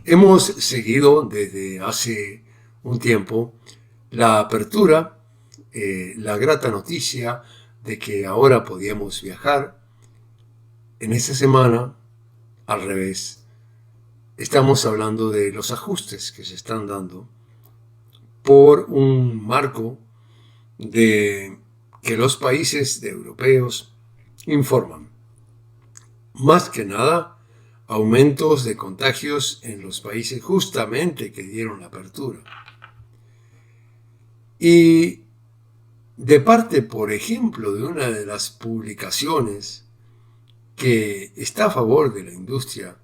Hemos seguido desde hace un tiempo la apertura, la grata noticia de que ahora podíamos viajar. En esta semana, al revés, estamos hablando de los ajustes que se están dando por un marco de que los países europeos informan. Más que nada, aumentos de contagios en los países justamente que dieron la apertura. Y de parte, por ejemplo, de una de las publicaciones que está a favor de la industria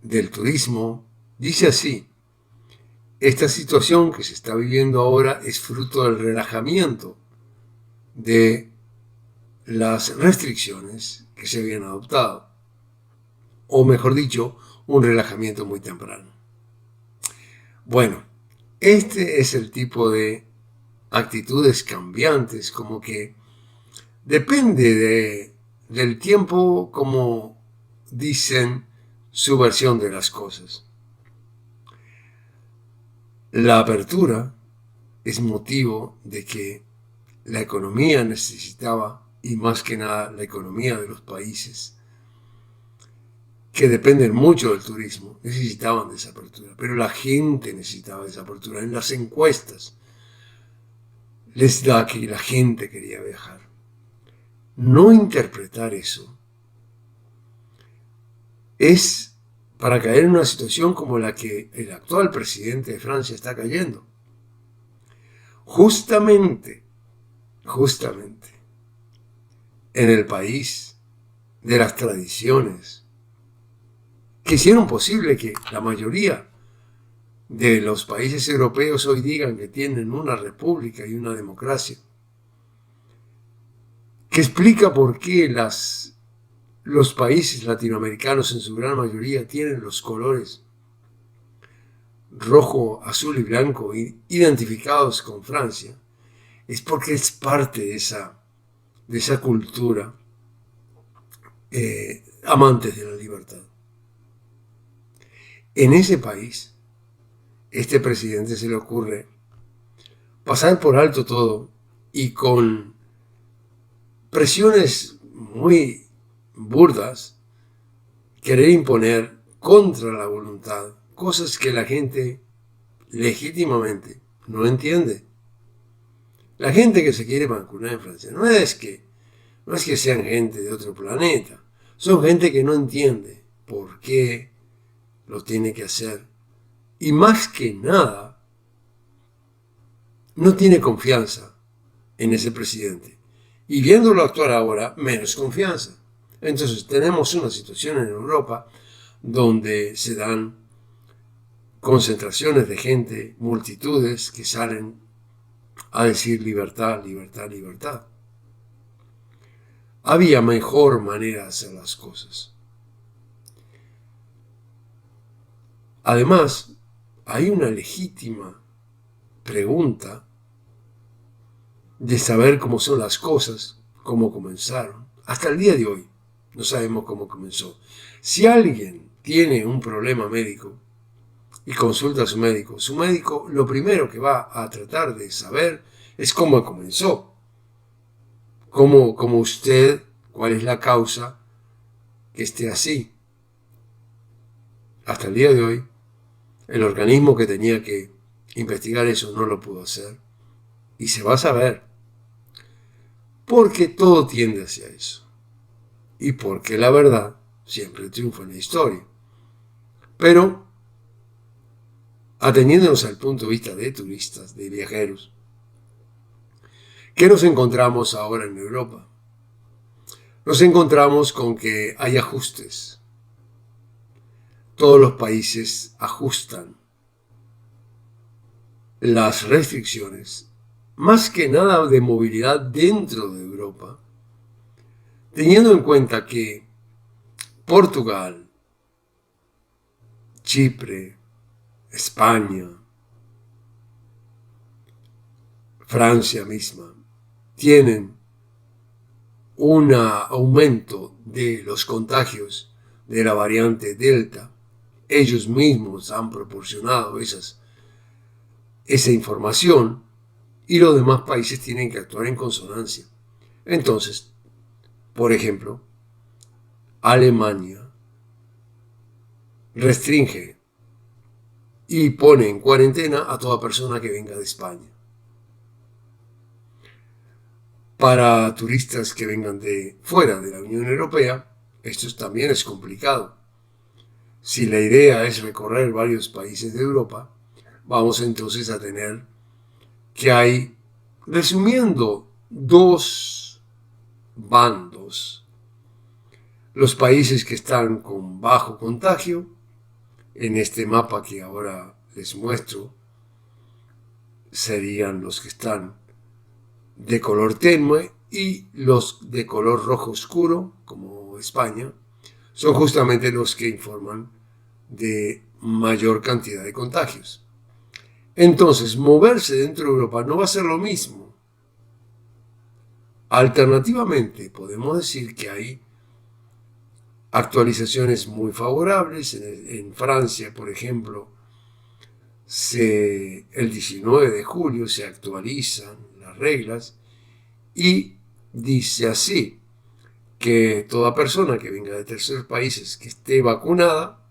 del turismo, dice así: esta situación que se está viviendo ahora es fruto del relajamiento de las restricciones que se habían adoptado, o mejor dicho, un relajamiento muy temprano. Bueno, este es el tipo de actitudes cambiantes, como que depende del tiempo, como dicen su versión de las cosas. La apertura es motivo de que la economía necesitaba, y más que nada la economía de los países que dependen mucho del turismo, necesitaban de esa apertura, pero la gente necesitaba de esa apertura. En las encuestas les da que la gente quería viajar. No interpretar eso es para caer en una situación como la que el actual presidente de Francia está cayendo. Justamente en el país de las tradiciones que hicieron posible que la mayoría de los países europeos hoy digan que tienen una república y una democracia, que explica por qué los países latinoamericanos en su gran mayoría tienen los colores rojo, azul y blanco identificados con Francia, es porque es parte de esa cultura amantes de la libertad. En ese país, este presidente se le ocurre pasar por alto todo y con presiones muy burdas querer imponer contra la voluntad cosas que la gente legítimamente no entiende. La gente que se quiere vacunar en Francia no es que sean gente de otro planeta, son gente que no entiende por qué lo tiene que hacer. Y más que nada, no tiene confianza en ese presidente. Y viéndolo actuar ahora, menos confianza. Entonces tenemos una situación en Europa donde se dan concentraciones de gente, multitudes que salen a decir libertad, libertad, libertad. Había mejor manera de hacer las cosas. Además, hay una legítima pregunta de saber cómo son las cosas, cómo comenzaron. Hasta el día de hoy no sabemos cómo comenzó. Si alguien tiene un problema médico y consulta a su médico lo primero que va a tratar de saber es cómo comenzó. Cómo usted, cuál es la causa que esté así. Hasta el día de hoy, el organismo que tenía que investigar eso no lo pudo hacer. Y se va a saber. Porque todo tiende hacia eso. Y porque la verdad siempre triunfa en la historia. Pero, ateniéndonos al punto de vista de turistas, de viajeros, ¿qué nos encontramos ahora en Europa? Nos encontramos con que hay ajustes. Todos los países ajustan las restricciones, más que nada de movilidad dentro de Europa, teniendo en cuenta que Portugal, Chipre, España, Francia misma, tienen un aumento de los contagios de la variante Delta ellos mismos han proporcionado esa información y los demás países tienen que actuar en consonancia. Entonces, por ejemplo, Alemania restringe y pone en cuarentena a toda persona que venga de España. Para turistas que vengan de fuera de la Unión Europea, esto también es complicado. Si la idea es recorrer varios países de Europa, vamos entonces a tener que hay, resumiendo, dos bandos. Los países que están con bajo contagio, en este mapa que ahora les muestro, serían los que están de color tenue, y los de color rojo oscuro, como España, son justamente los que informan de mayor cantidad de contagios. Entonces, moverse dentro de Europa no va a ser lo mismo. Alternativamente, podemos decir que hay actualizaciones muy favorables. En Francia, por ejemplo, el 19 de julio se actualizan las reglas y dice así, que toda persona que venga de terceros países que esté vacunada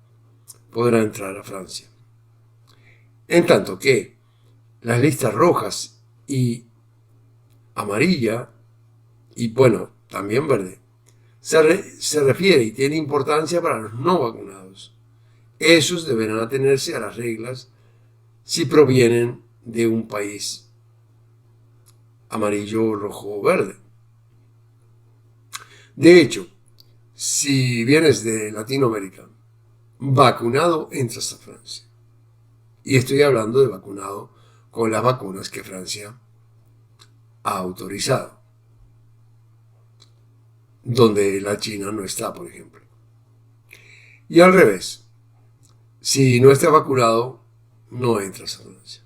podrá entrar a Francia. En tanto que las listas rojas y amarilla, y bueno, también verde, se refiere y tiene importancia para los no vacunados. Esos deberán atenerse a las reglas si provienen de un país amarillo, rojo o verde. De hecho, si vienes de Latinoamérica, vacunado, entras a Francia. Y estoy hablando de vacunado con las vacunas que Francia ha autorizado, donde la China no está, por ejemplo. Y al revés, si no estás vacunado, no entras a Francia.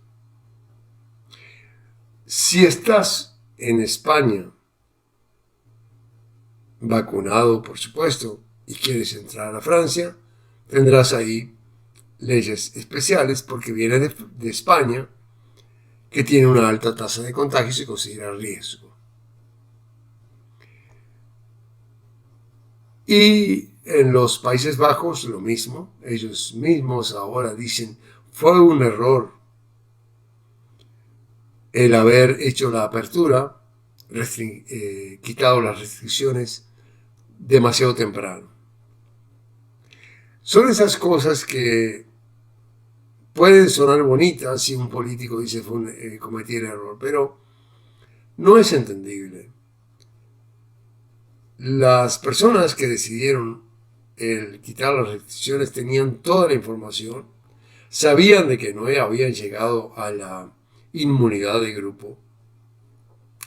Si estás en España, vacunado, por supuesto, y quieres entrar a Francia, tendrás ahí leyes especiales porque viene de España, que tiene una alta tasa de contagio y se considera riesgo. Y en los Países Bajos lo mismo, ellos mismos ahora dicen, fue un error el haber hecho la apertura, quitado las restricciones demasiado temprano. Son esas cosas que pueden sonar bonitas si un político dice cometí el error, pero no es entendible. Las personas que decidieron el quitar las restricciones tenían toda la información, sabían de que no habían llegado a la inmunidad de grupo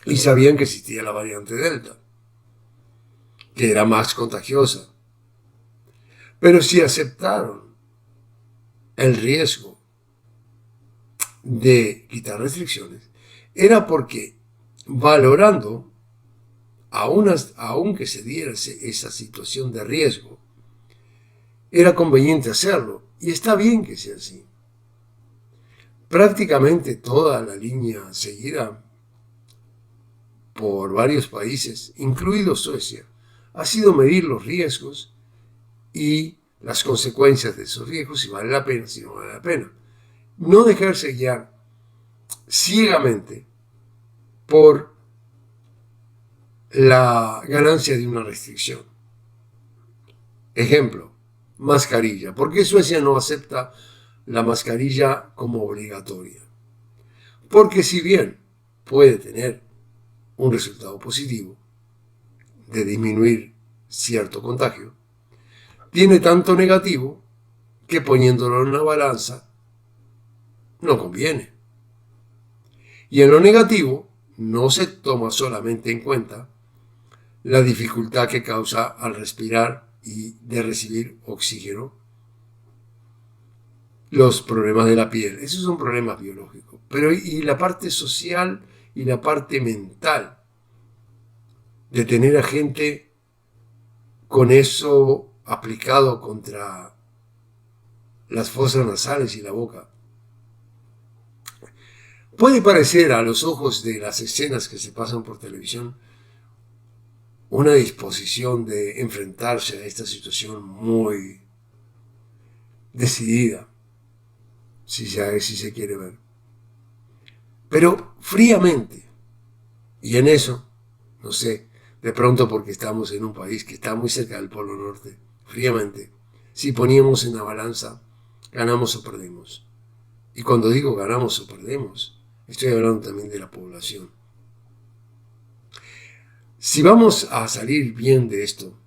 y sabían que existía la variante Delta, que era más contagiosa. Pero si aceptaron el riesgo de quitar restricciones, era porque valorando, aunque se diera esa situación de riesgo, era conveniente hacerlo, y está bien que sea así. Prácticamente toda la línea seguida por varios países, incluido Suecia, ha sido medir los riesgos y las consecuencias de esos riesgos, si vale la pena, si no vale la pena. No dejarse guiar ciegamente por la ganancia de una restricción. Ejemplo, mascarilla. ¿Por qué Suecia no acepta la mascarilla como obligatoria? Porque si bien puede tener un resultado positivo de disminuir cierto contagio, tiene tanto negativo que poniéndolo en una balanza no conviene. Y en lo negativo no se toma solamente en cuenta la dificultad que causa al respirar y de recibir oxígeno, los problemas de la piel, esos son problemas biológicos, pero y la parte social y la parte mental de tener a gente con eso aplicado contra las fosas nasales y la boca. Puede parecer a los ojos de las escenas que se pasan por televisión una disposición de enfrentarse a esta situación muy decidida, si se quiere ver. Pero fríamente, y en eso, no sé, de pronto porque estamos en un país que está muy cerca del Polo Norte, fríamente, si poníamos en la balanza, ganamos o perdemos. Y cuando digo ganamos o perdemos, estoy hablando también de la población. Si vamos a salir bien de esto,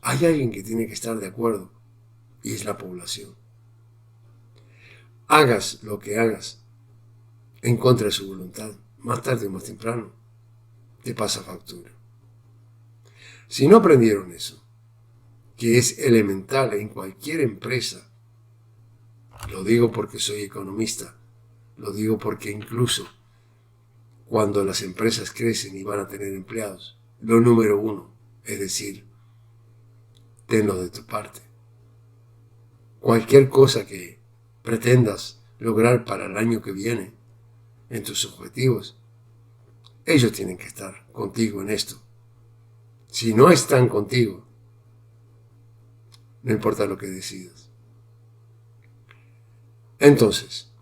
hay alguien que tiene que estar de acuerdo, y es la población. Hagas lo que hagas en contra de su voluntad, más tarde o más temprano, te pasa factura. Si no aprendieron eso, que es elemental en cualquier empresa, lo digo porque soy economista, lo digo porque incluso cuando las empresas crecen y van a tener empleados, lo número uno, es decir, tenlo de tu parte. Cualquier cosa que pretendas lograr para el año que viene, en tus objetivos, ellos tienen que estar contigo en esto. Si no están contigo, no importa lo que decidas. Entonces,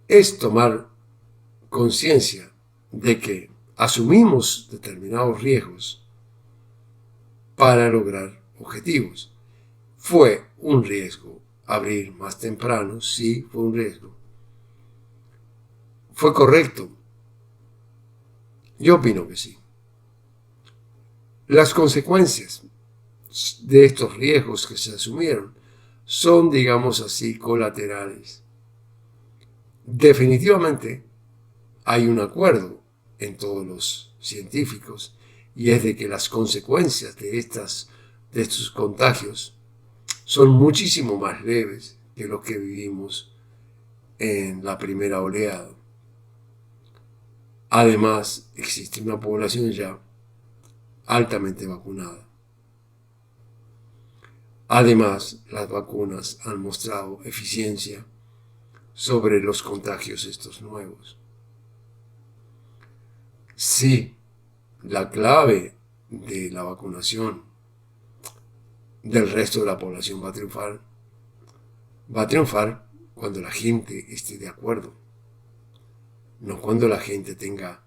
es tomar conciencia de que asumimos determinados riesgos para lograr objetivos. ¿Fue un riesgo abrir más temprano? Sí, fue un riesgo. ¿Fue correcto? Yo opino que sí. Las consecuencias de estos riesgos que se asumieron son, digamos así, colaterales. Definitivamente hay un acuerdo en todos los científicos y es de que las consecuencias de estos contagios son muchísimo más leves que lo que vivimos en la primera oleada. Además, existe una población ya altamente vacunada. Además, las vacunas han mostrado eficiencia sobre los contagios estos nuevos. Sí, la clave de la vacunación del resto de la población va a triunfar. Va a triunfar cuando la gente esté de acuerdo, no cuando la gente tenga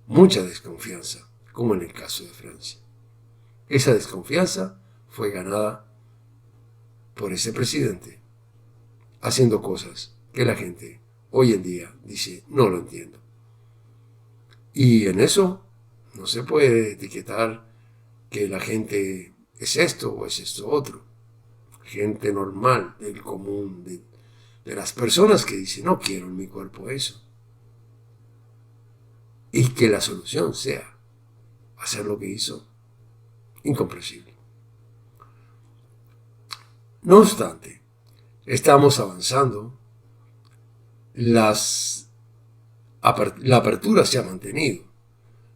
mucha desconfianza, como en el caso de Francia. Esa desconfianza fue ganada por ese presidente haciendo cosas que la gente hoy en día dice no lo entiendo. Y en eso no se puede etiquetar que la gente es esto o es esto otro. Gente normal, del común, de las personas que dicen no quiero en mi cuerpo eso. Y que la solución sea hacer lo que hizo, incomprensible. No obstante, estamos avanzando, la apertura se ha mantenido.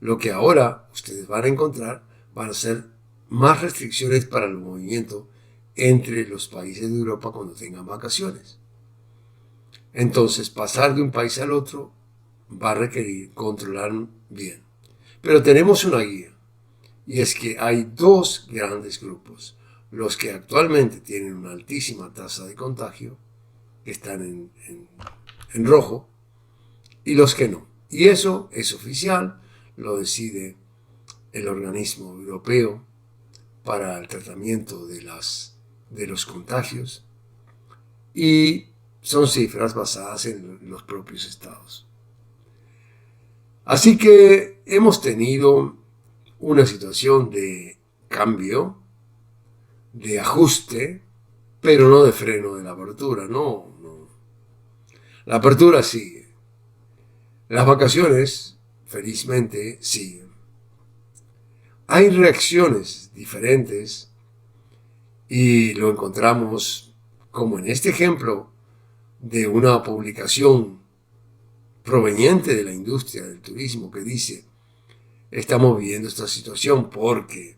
Lo que ahora ustedes van a encontrar van a ser más restricciones para el movimiento entre los países de Europa cuando tengan vacaciones. Entonces, pasar de un país al otro va a requerir controlar bien. Pero tenemos una guía, y es que hay dos grandes grupos. Los que actualmente tienen una altísima tasa de contagio, que están en rojo, y los que no. Y eso es oficial, lo decide el organismo europeo para el tratamiento de los contagios, y son cifras basadas en los propios estados. Así que hemos tenido una situación de cambio, de ajuste, pero no de freno de la apertura, no. La apertura sigue. Las vacaciones, felizmente, siguen. Hay reacciones diferentes y lo encontramos como en este ejemplo de una publicación proveniente de la industria del turismo que dice: estamos viviendo esta situación porque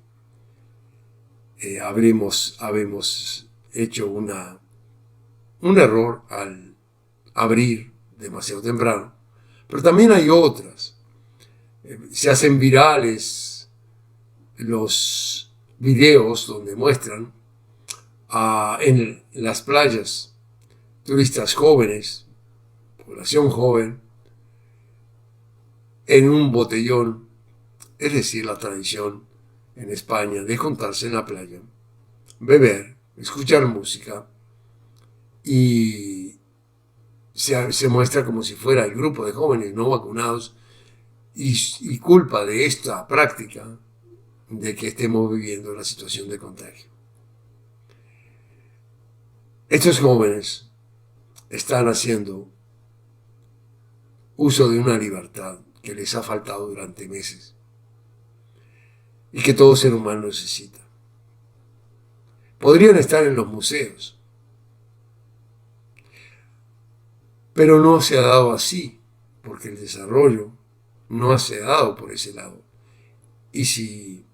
habemos hecho un error al abrir demasiado temprano. Pero también hay otras. Se hacen virales los videos donde muestran en las playas turistas jóvenes, población joven, en un botellón, es decir, la tradición en España de juntarse en la playa, beber, escuchar música y se muestra como si fuera el grupo de jóvenes no vacunados y culpa de esta práctica de que estemos viviendo la situación de contagio. Estos jóvenes están haciendo uso de una libertad que les ha faltado durante meses y que todo ser humano necesita. Podrían estar en los museos, pero no se ha dado así, porque el desarrollo no se ha dado por ese lado. Y si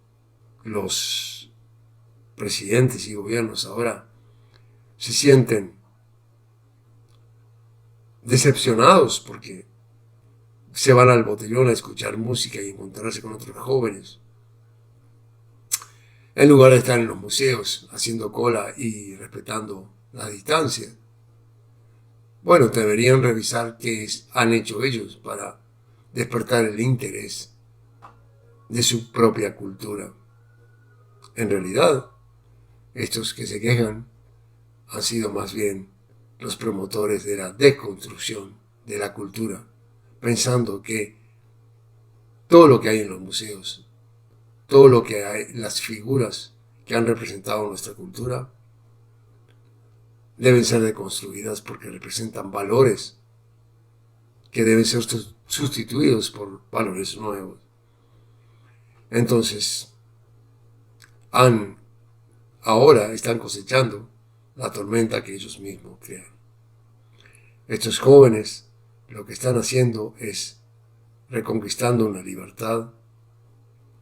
los presidentes y gobiernos ahora se sienten decepcionados porque se van al botellón a escuchar música y encontrarse con otros jóvenes, en lugar de estar en los museos haciendo cola y respetando la distancia, bueno, deberían revisar qué han hecho ellos para despertar el interés de su propia cultura. En realidad, estos que se quejan han sido más bien los promotores de la deconstrucción de la cultura, pensando que todo lo que hay en los museos, todo lo que hay, las figuras que han representado nuestra cultura, deben ser deconstruidas porque representan valores que deben ser sustituidos por valores nuevos. Entonces, ahora están cosechando la tormenta que ellos mismos crean. Estos jóvenes lo que están haciendo es reconquistando una libertad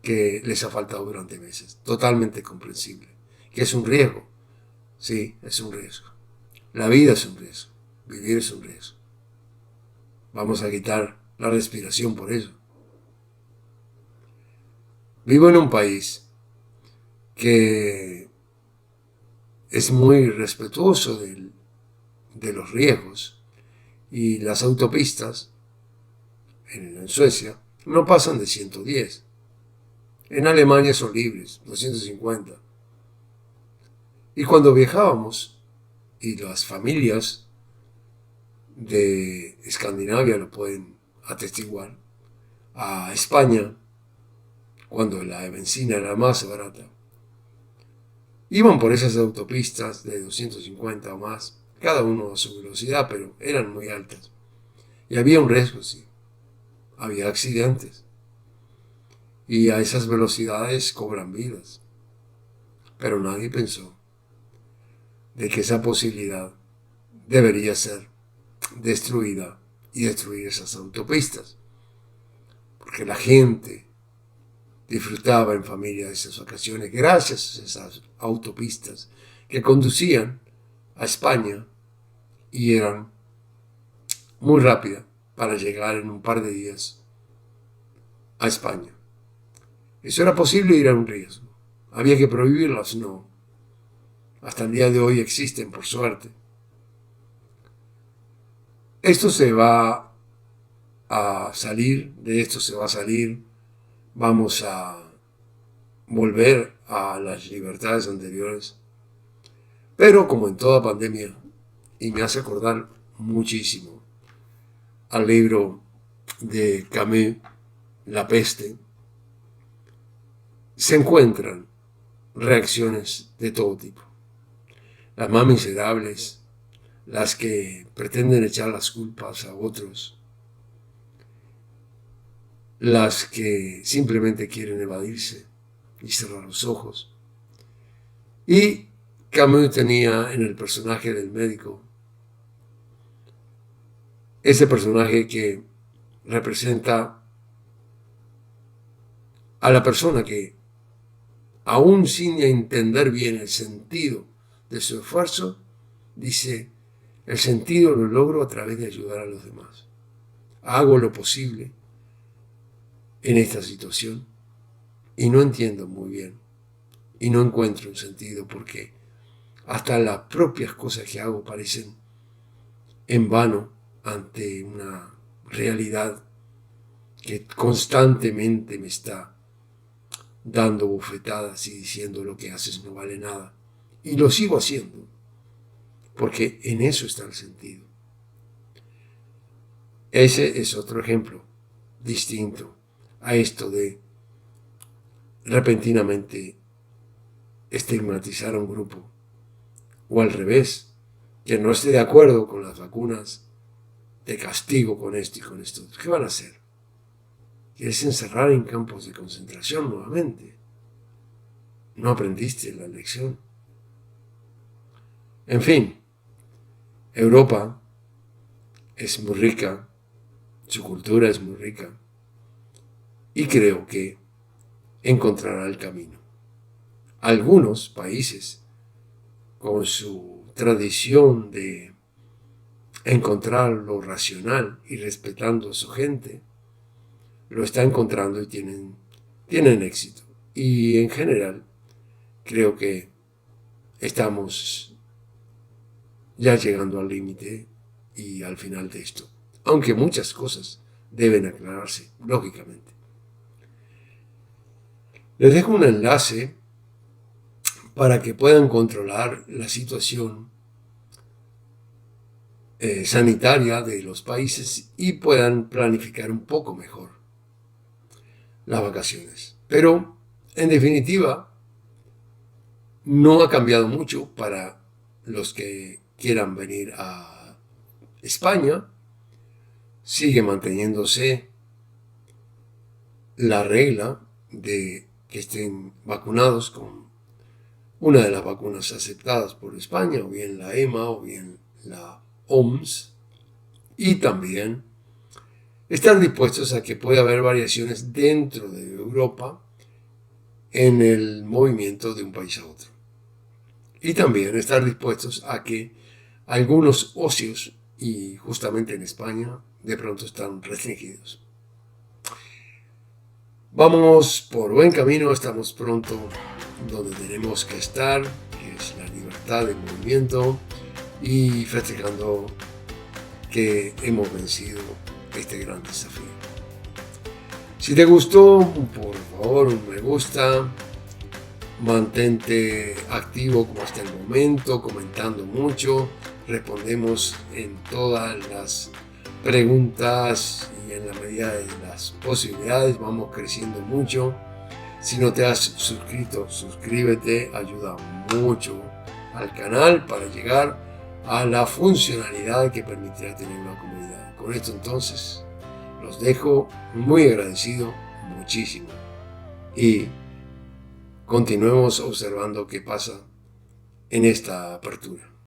que les ha faltado durante meses. Totalmente comprensible. Que es un riesgo. Sí, es un riesgo. La vida es un riesgo. Vivir es un riesgo. Vamos a quitar la respiración por eso. Vivo en un país que es muy respetuoso de los riesgos y las autopistas en Suecia no pasan de 110. En Alemania son libres, 250. Y cuando viajábamos, y las familias de Escandinavia lo pueden atestiguar, a España, cuando la benzina era más barata, iban por esas autopistas de 250 o más, cada uno a su velocidad, pero eran muy altas. Y había un riesgo, sí. Había accidentes. Y a esas velocidades cobran vidas. Pero nadie pensó de que esa posibilidad debería ser destruida y destruir esas autopistas. Porque la gente disfrutaba en familia de esas vacaciones gracias a esas autopistas que conducían a España y eran muy rápidas para llegar en un par de días a España. ¿Eso era posible? Era un riesgo. ¿Había que prohibirlas? No. Hasta el día de hoy existen, por suerte. Esto se va a salir, de esto se va a salir, vamos a volver a las libertades anteriores. Pero como en toda pandemia, y me hace acordar muchísimo al libro de Camus, La peste, se encuentran reacciones de todo tipo. Las más miserables, las que pretenden echar las culpas a otros, las que simplemente quieren evadirse y cerrar los ojos. Y Camus tenía en el personaje del médico ese personaje que representa a la persona que, aún sin entender bien el sentido de su esfuerzo, dice, el sentido lo logro a través de ayudar a los demás. Hago lo posible en esta situación y no entiendo muy bien y no encuentro un sentido porque hasta las propias cosas que hago parecen en vano ante una realidad que constantemente me está dando bofetadas y diciendo lo que haces no vale nada. Y lo sigo haciendo, porque en eso está el sentido. Ese es otro ejemplo distinto a esto de repentinamente estigmatizar a un grupo, o al revés, que no esté de acuerdo con las vacunas, te castigo con esto y con esto. ¿Qué van a hacer? ¿Quieres encerrar en campos de concentración nuevamente? ¿No aprendiste la lección? En fin, Europa es muy rica, su cultura es muy rica, y creo que encontrará el camino. Algunos países, con su tradición de encontrar lo racional y respetando a su gente, lo está encontrando y tienen éxito. Y en general, creo que estamos ya llegando al límite y al final de esto. Aunque muchas cosas deben aclararse, lógicamente. Les dejo un enlace para que puedan controlar la situación sanitaria de los países y puedan planificar un poco mejor las vacaciones. Pero, en definitiva, no ha cambiado mucho para los que quieran venir a España. Sigue manteniéndose la regla de que estén vacunados con una de las vacunas aceptadas por España, o bien la EMA o bien la OMS, y también estar dispuestos a que pueda haber variaciones dentro de Europa en el movimiento de un país a otro. Y también estar dispuestos a que algunos ocios, y justamente en España, de pronto están restringidos. Vamos por buen camino, estamos pronto donde tenemos que estar, que es la libertad de movimiento, y festejando que hemos vencido este gran desafío. Si te gustó, por favor, un me gusta, mantente activo como hasta el momento, comentando mucho, respondemos en todas las preguntas y en la medida de las posibilidades, vamos creciendo mucho. Si no te has suscrito, suscríbete, ayuda mucho al canal para llegar a la funcionalidad que permitirá tener una comunidad. Con esto entonces los dejo muy agradecido, muchísimo, y continuemos observando qué pasa en esta apertura.